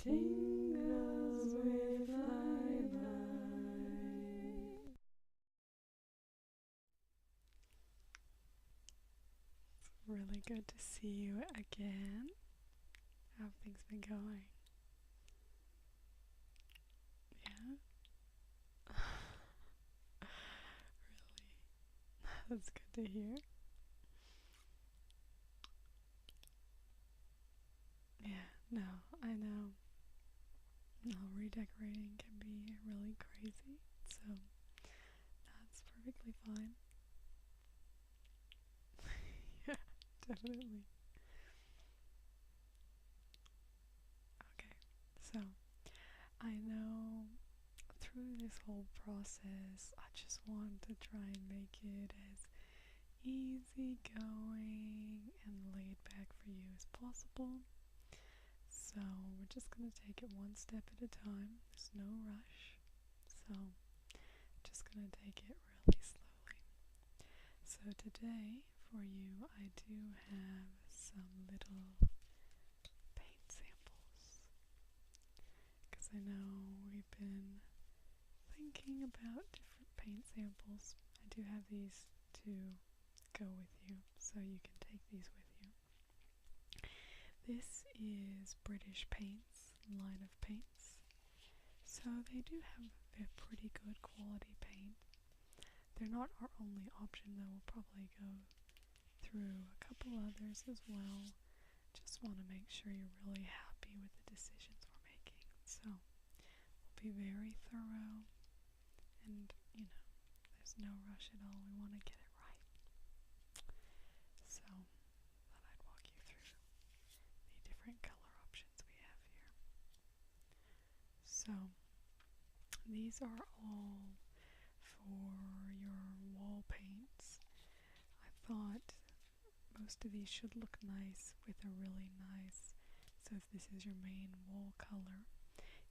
Tingles with light. It's really good to see you again. How have things been going? Yeah? Really? That's good to hear. Yeah, no, I know. No, redecorating can be really crazy, so that's perfectly fine. Yeah, definitely. Okay, so I know through this whole process, I just want to try and make it as easygoing and laid back for you as possible. So we're just going to take it one step at a time. There's no rush. So just going to take it really slowly. So today for you, I do have some little paint samples because I know we've been thinking about different paint samples. I do have these to go with you, so you can take these with you. This is British Paints line of paints. So they do have a pretty good quality paint. They're not our only option though, we'll probably go through a couple others as well. Just want to make sure you're really happy with the decisions we're making. So we'll be very thorough and, there's no rush at all. We want to get it right. So thought I'd walk you through the different color options we have here. So these are all for your wall paints. I thought most of these should look nice with a really nice, so if this is your main wall color,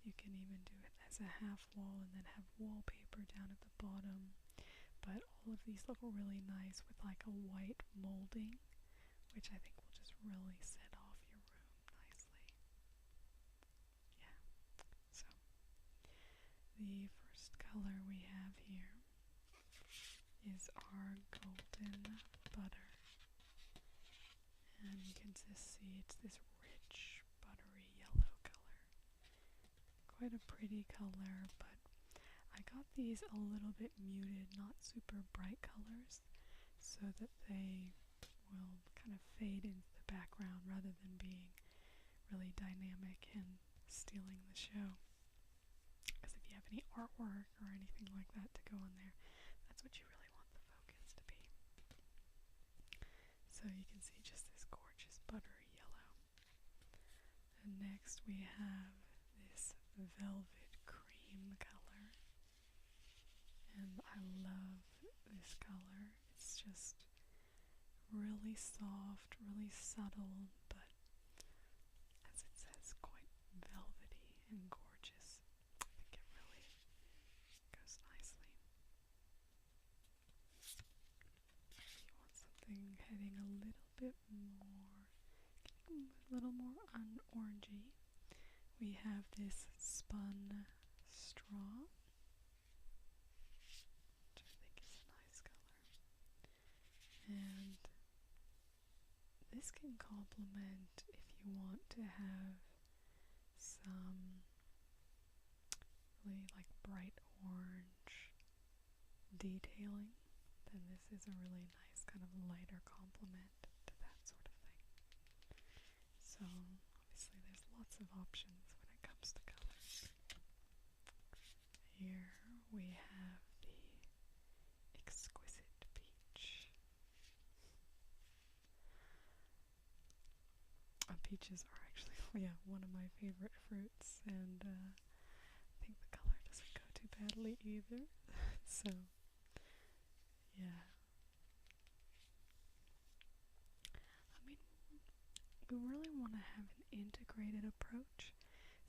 you can even do it as a half wall and then have wallpaper down at the bottom. But all of these look really nice with like a white molding, which I think will just really set off your room nicely. Yeah, so the first color we have here is our golden butter. And you can just see it's this rich, buttery yellow color. Quite a pretty color, but I got these a little bit muted, not super bright colors, so that they will kind of fade into the background rather than being really dynamic and stealing the show. Because if you have any artwork or anything like that to go on there, that's what you really want the focus to be. So you can see just this gorgeous buttery yellow. And next we have this velvet cream color. And I love this color. It's just really soft, really subtle, but as it says, quite velvety and gorgeous. I think it really goes nicely. If you want something heading a little bit more, getting a little more orangey, we have this spun straw, which I think is a nice color. And this can complement if you want to have some really like bright orange detailing, then this is a really nice kind of lighter complement to that sort of thing. So obviously there's lots of options when it comes to colors. Here we have the exquisite peach. Peaches are actually, one of my favorite fruits, and I think the color doesn't go too badly either. So, yeah. I mean, we really want to have an integrated approach.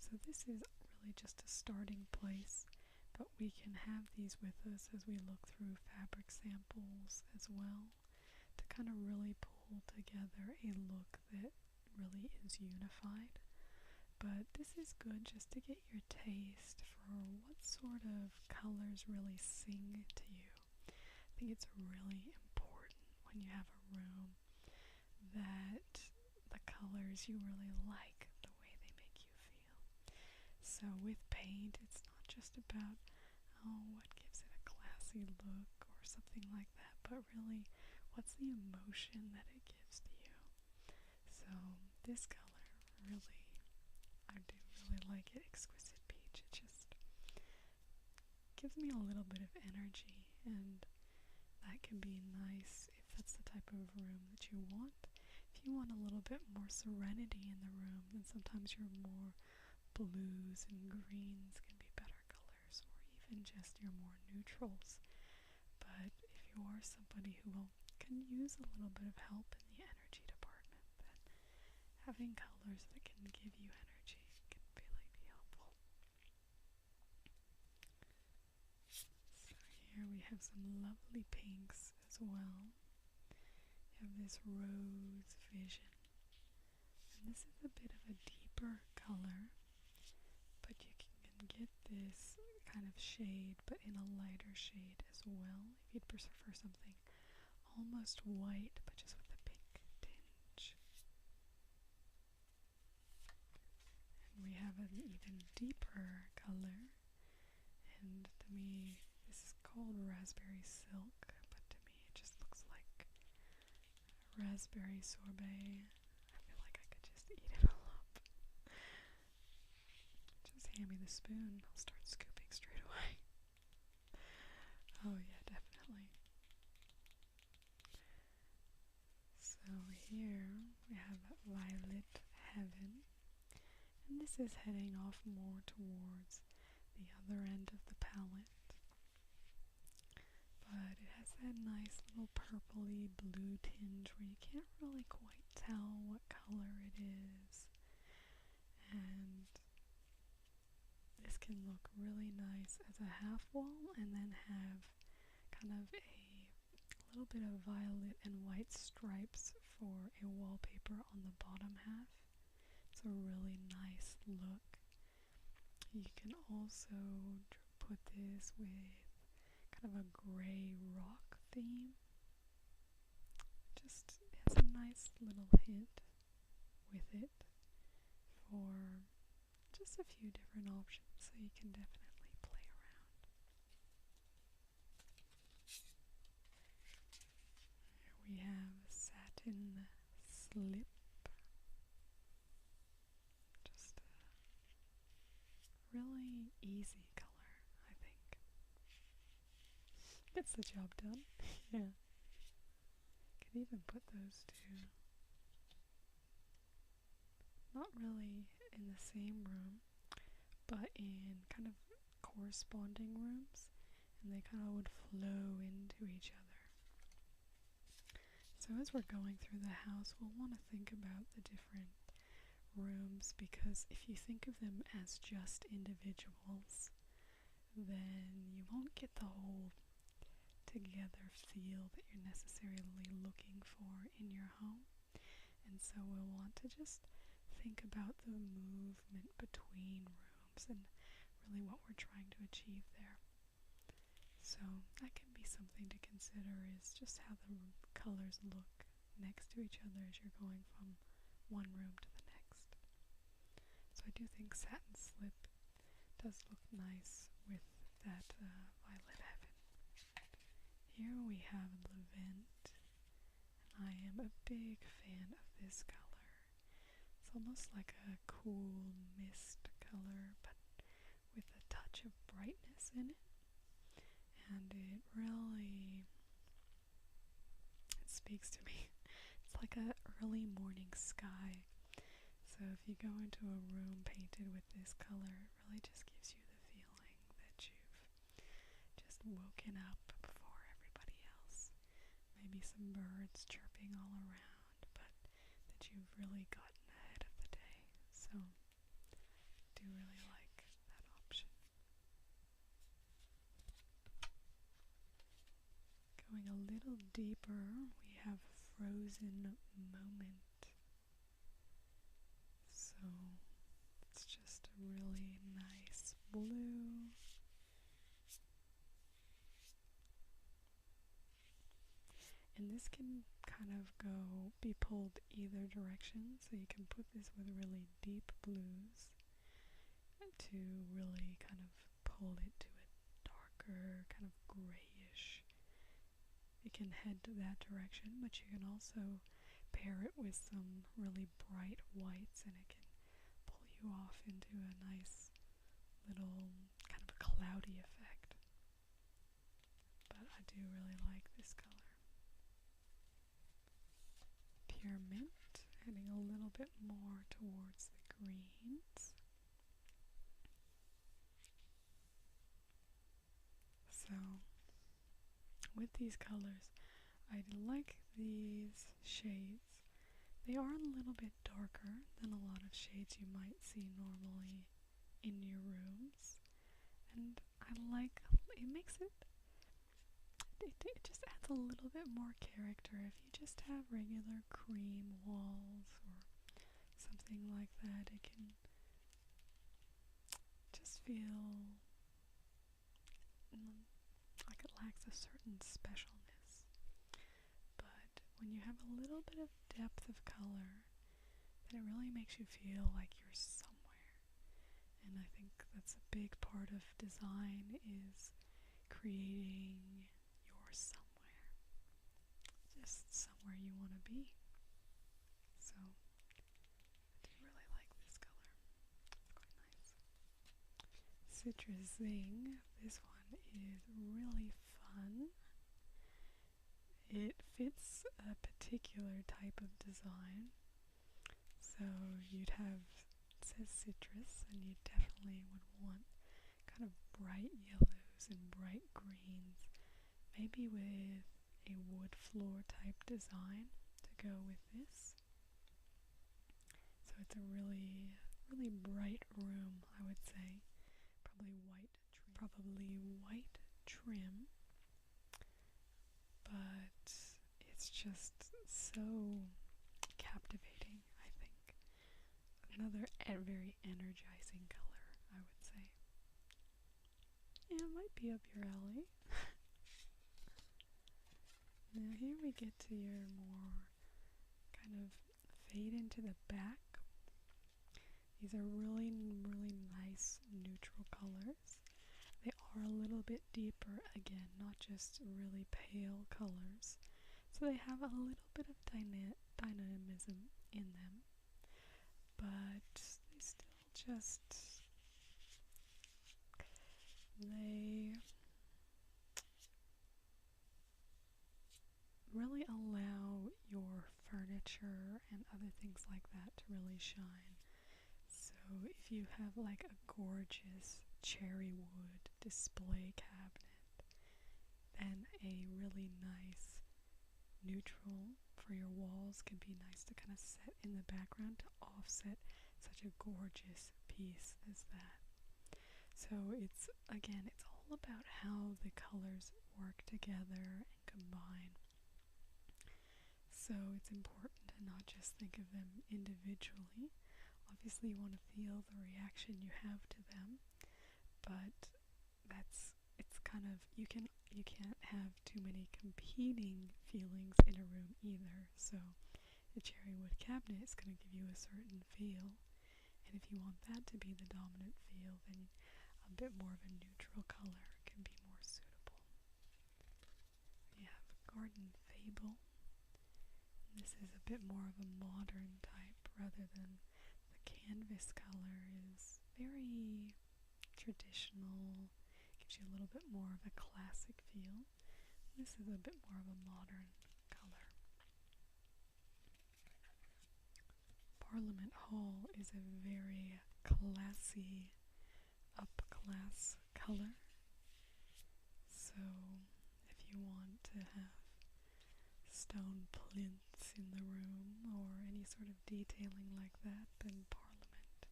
So this is really just a starting place, but we can have these with us as we look through fabric samples as well to kind of really pull together a look that really is unified. But this is good just to get your taste for what sort of colors really sing to you. I think it's really important when you have a room that the colors you really like the way they make you feel. So with paint, it's not just about, oh, what gives it a classy look or something like that, but really, what's the emotion that it gives to you? So this color really, I do really like it, Exquisite Peach. It just gives me a little bit of energy, and that can be nice if that's the type of room that you want. If you want a little bit more serenity in the room, then sometimes your more blues and greens can be better colors, or even just your more neutrals. But if you are somebody who can use a little bit of help in the energy department, then having colors that can give you energy can really be helpful. So here we have some lovely pinks as well. You have this rose vision, and this is a bit of a deeper color, but you can get this kind of shade, but in a lighter shade as well, if you'd prefer something almost white, but just with a pink tinge. And we have an even deeper color, and to me, this is called raspberry silk, but to me it just looks like raspberry sorbet. I feel like I could just eat it all up. Just hand me the spoon, I'll start scooping straight away. Oh yeah, definitely. So here we have Violet Heaven, and this is heading off more towards the other end of the palette, but it has that nice little purpley blue tinge where you can't really quite tell what color it is, and this can look really nice as a half wall and then have kind of a little bit of violet and white stripes for a wallpaper on the bottom half. It's a really nice look. You can also put this with kind of a gray rock theme. Just has a nice little hint with it for just a few different options, so you can definitely play around. Here we have Satin Slip. Just a really easy color, I think. Gets the job done. Yeah. Could even put those two not really in the same room, but in kind of corresponding rooms, and they kind of would flow into each other. So as we're going through the house, we'll want to think about the different rooms, because if you think of them as just individuals, then you won't get the whole together feel that you're necessarily looking for in your home. And so we'll want to just think about the movement between rooms and really what we're trying to achieve there. So that can be something to consider, is just how the colors look next to each other as you're going from one room to the next. So I do think Satin Slip does look nice with that Violet Heaven. Here we have Levant, and I am a big fan of this color. It's almost like a cool mist color, but with a touch of brightness in it. And it really, it speaks to me. It's like a early morning sky. So if you go into a room painted with this color, it really just gives you the feeling that you've just woken up before everybody else. Maybe some birds chirping all around, but that you've really gotten ahead of the day. So I do really like that option. Going a little deeper, we have Frozen Moment. So it's just a this can kind of be pulled either direction, so you can put this with really deep blues to really kind of pull it to a darker, kind of grayish. It can head to that direction, but you can also pair it with some really bright whites and it can pull you off into a nice little kind of cloudy effect. But I do really like this color. Pure mint, heading a little bit more towards the greens. So with these colors, I like these shades. They are a little bit darker than a lot of shades you might see normally in your rooms, and I like it. Makes it just adds a little bit more character. If you just have regular cream walls or something like that, it can just feel like it lacks a certain specialness. But when you have a little bit of depth of color, then it really makes you feel like you're somewhere. And I think that's a big part of design, is creating your somewhere. Just somewhere you want to be. So I do really like this color. It's quite nice. Citrusing. This one is really fun. It fits a particular type of design. So you'd have, it says citrus, and you definitely would want kind of bright yellows and bright greens, maybe with a wood floor type design to go with this. So it's a really, really bright room, I would say. Probably white trim, but it's just so captivating, I think. Another very energizing color, I would say. Yeah, it might be up your alley. Now here we get to your more kind of fade into the back. These are really, really nice neutral colors. They are a little bit deeper, again, not just really pale colors. So they have a little bit of dynamism in them, but they still just, they really allow your furniture and other things like that to really shine. So if you have like a gorgeous cherry wood display cabinet, then a really nice neutral for your walls can be nice to kind of set in the background to offset such a gorgeous piece as that. So it's, again, it's all about how the colors work together and combine. So it's important to not just think of them individually. Obviously you want to feel the reaction you have to them, but it's kind of, you can't have too many competing feelings in a room either. So the cherry wood cabinet is going to give you a certain feel, and if you want that to be the dominant feel, then a bit more of a neutral color can be more suitable. We have Garden Fable. This is a bit more of a modern type rather than the canvas color is very traditional, gives you a little bit more of a classic feel. This is a bit more of a modern color. Parliament Hall is a very classy, up-class color. So if you want to have stone plinths in the room or any sort of detailing like that, then Parliament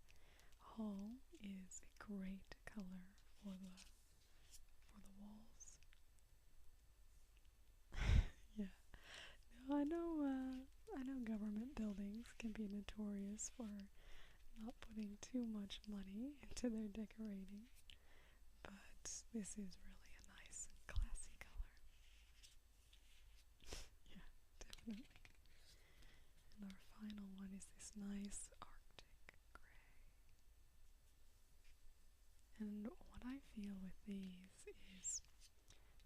Hall is a great color for the walls. Yeah. No, I know government buildings can be notorious for not putting too much money into their decorating, but this is really a nice and classy color. Yeah. final one is this nice Arctic gray. And what I feel with these is,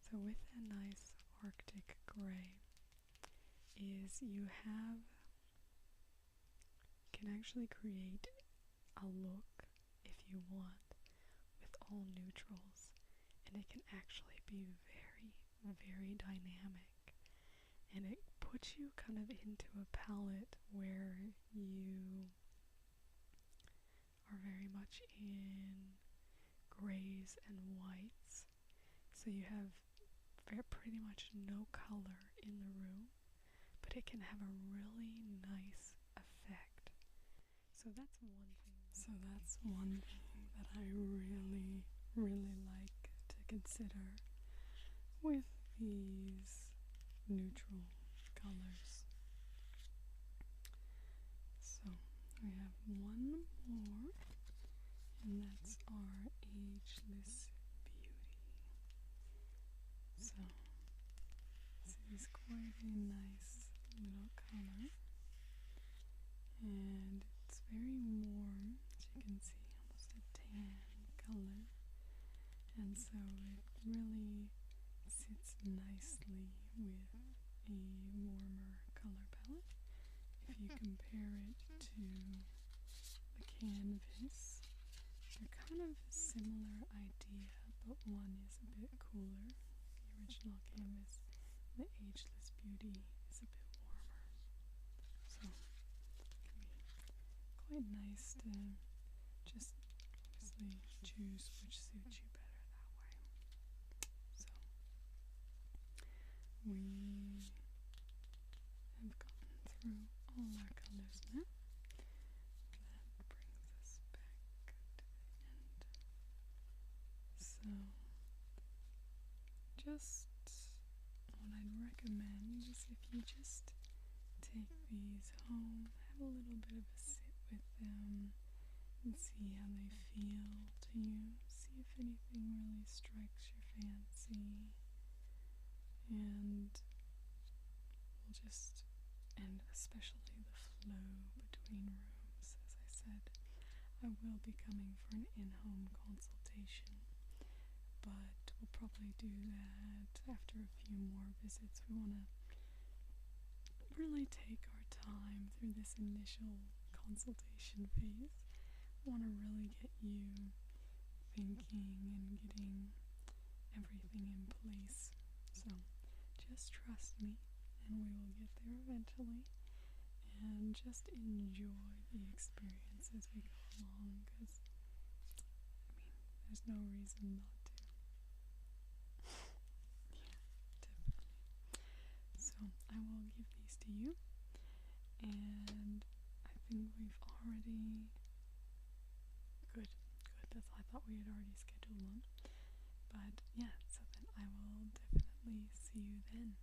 so with a nice Arctic gray, is you can actually create a look if you want with all neutrals, and it can actually be very, very dynamic, and it puts you kind of into a palette where you are very much in grays and whites, so you have pretty much no color in the room, but it can have a really nice effect. So that's one thing. That I really, really like to consider with these neutral colors. So we have one more, and that's our ageless beauty. So this is quite a nice little color, and it's very warm, as you can see, almost a tan color, and so it really sits nicely with a warmer color palette. If you compare it to the canvas, they're kind of a similar idea, but one is a bit cooler, the original canvas. The ageless beauty is a bit warmer. So it can be quite nice to just obviously choose which suits you better that way. So we have gotten through all our colors now. That brings us back to the end. So just what I'd recommend is if you just take these home, have a little bit of a sit with them, and see how they feel to you. See if anything really strikes your fancy, and we'll just, and especially the flow between rooms. As I said, I will be coming for an in-home consultation, but we'll probably do that after a few more visits. We want to really take our time through this initial consultation phase. We want to really get you thinking and getting everything in place. So just trust me, and we will get there eventually, and just enjoy the experience as we go along, because I mean, there's no reason not to. Yeah, definitely. So I will give these to you, and I think we've already, good, I thought we had already scheduled one, but yeah, so then I will definitely see you then.